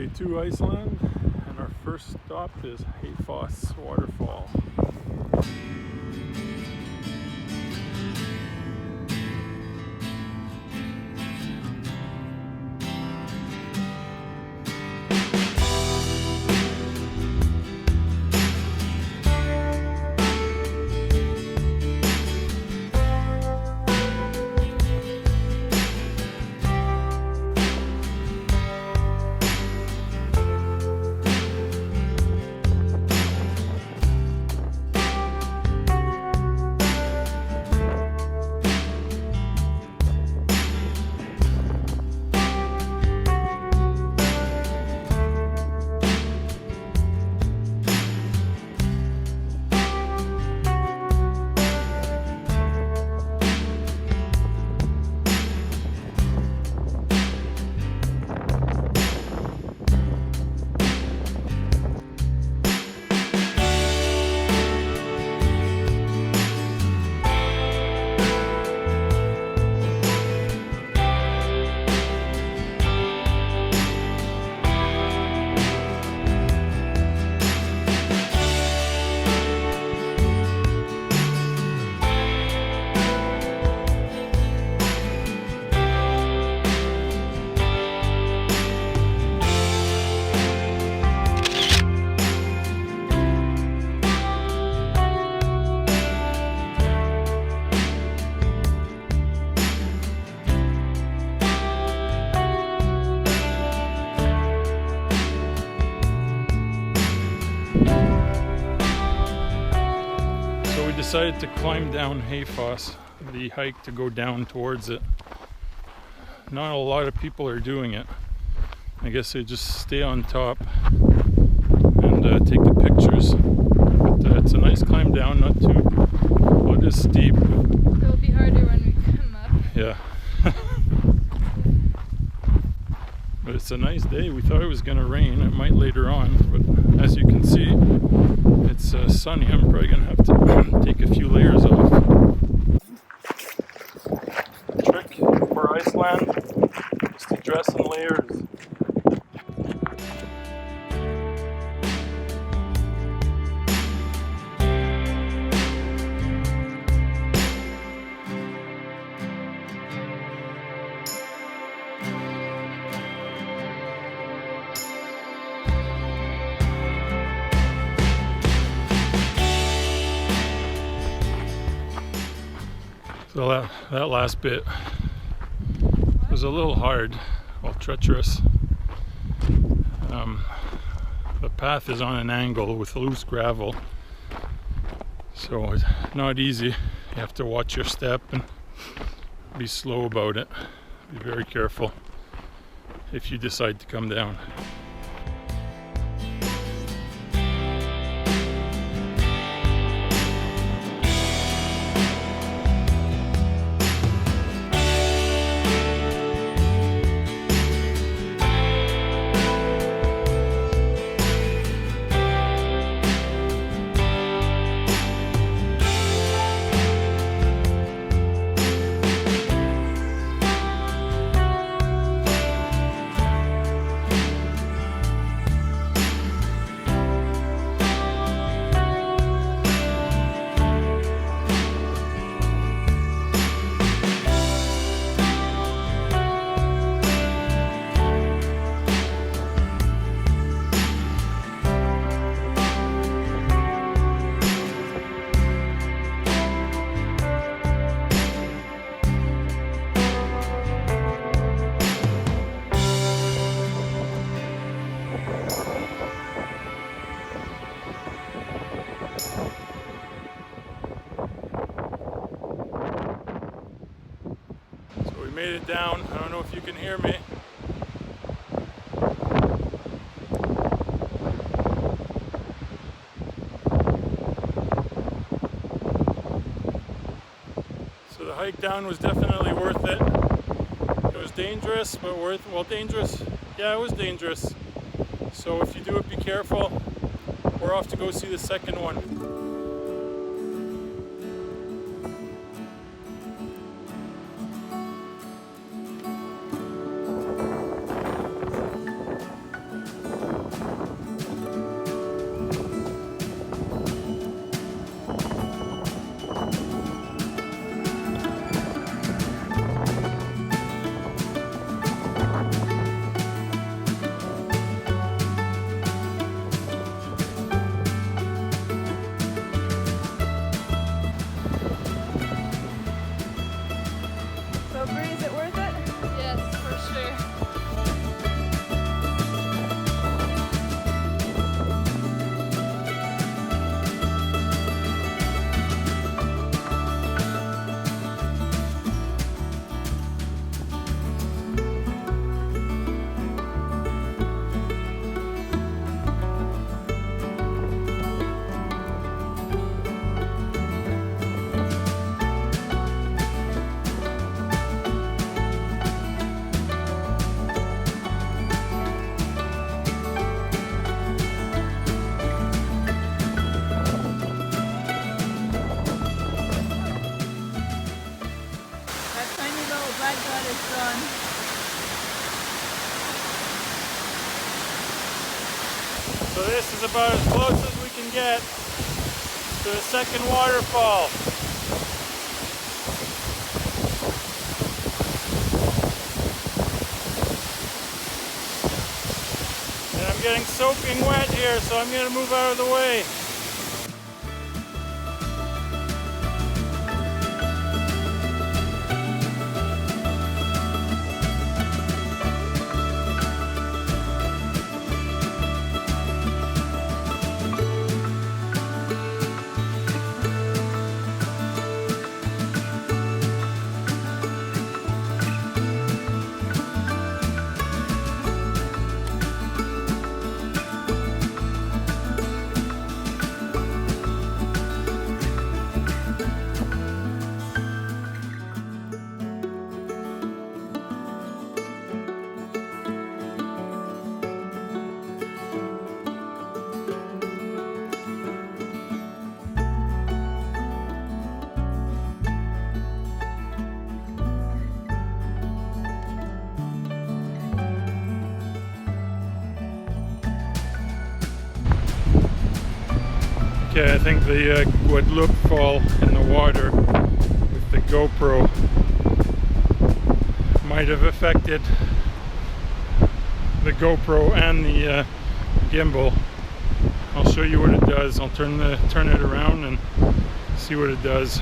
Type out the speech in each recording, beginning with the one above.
way to Iceland, and our first stop is Haifoss Waterfall. Decided to climb down Haifoss, the hike to go down towards it. Not a lot of people are doing it. I guess they just stay on top and take the pictures. But it's a nice climb down, not too, well, it is steep. It'll be harder when we come up. Yeah. But it's a nice day. We thought it was going to rain. It might later on, but as you can see, it's sunny. I'm probably going to have to take a few layers off. Trick for Iceland is to dress in layers. So that last bit was a little hard, well, treacherous. The path is on an angle with loose gravel, so it's not easy. You have to watch your step and be slow about it. Be very careful if you decide to come down. Made it down. I don't know if you can hear me. So the hike down was definitely worth it. It was dangerous, but dangerous. Yeah, it was dangerous. So if you do it, be careful. We're off to go see the second one. So this is about as close as we can get to the second waterfall. And I'm getting soaking wet here, so I'm going to move out of the way. Okay, I think the Guadalupe fall in the water with the GoPro might have affected the GoPro and the gimbal. I'll show you what it does. I'll turn it around and see what it does.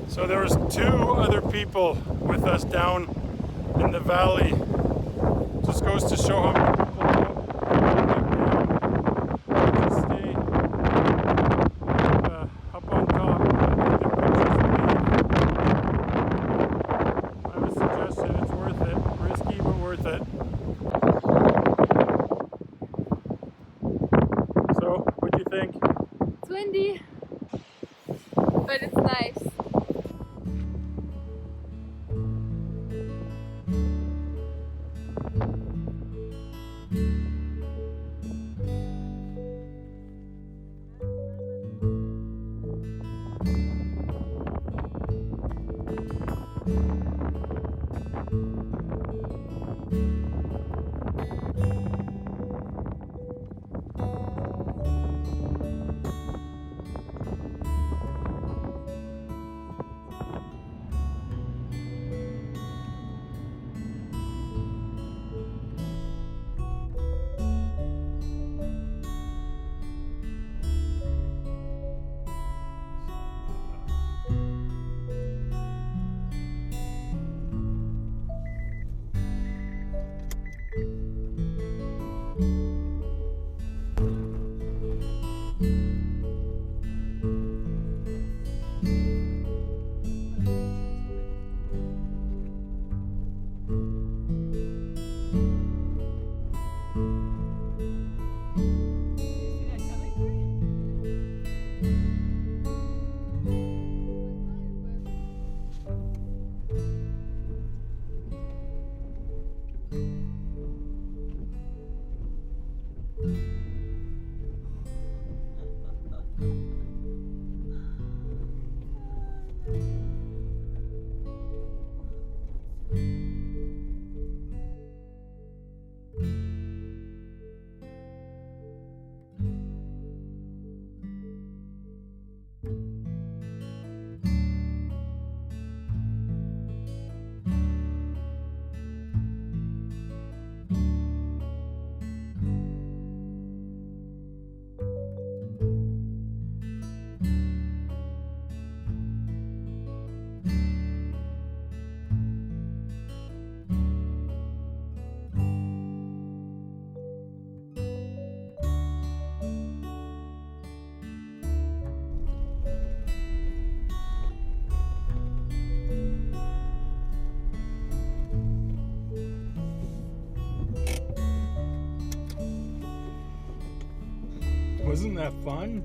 So there was 2 other people with us down in the valley. Just goes to show how many people just stay up on top and get their pictures. I would suggest that it's worth it. Risky, but worth it. So, what do you think? It's windy, but it's nice. Wasn't that fun?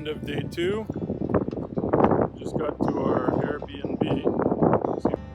end of day 2. Just got to our Airbnb.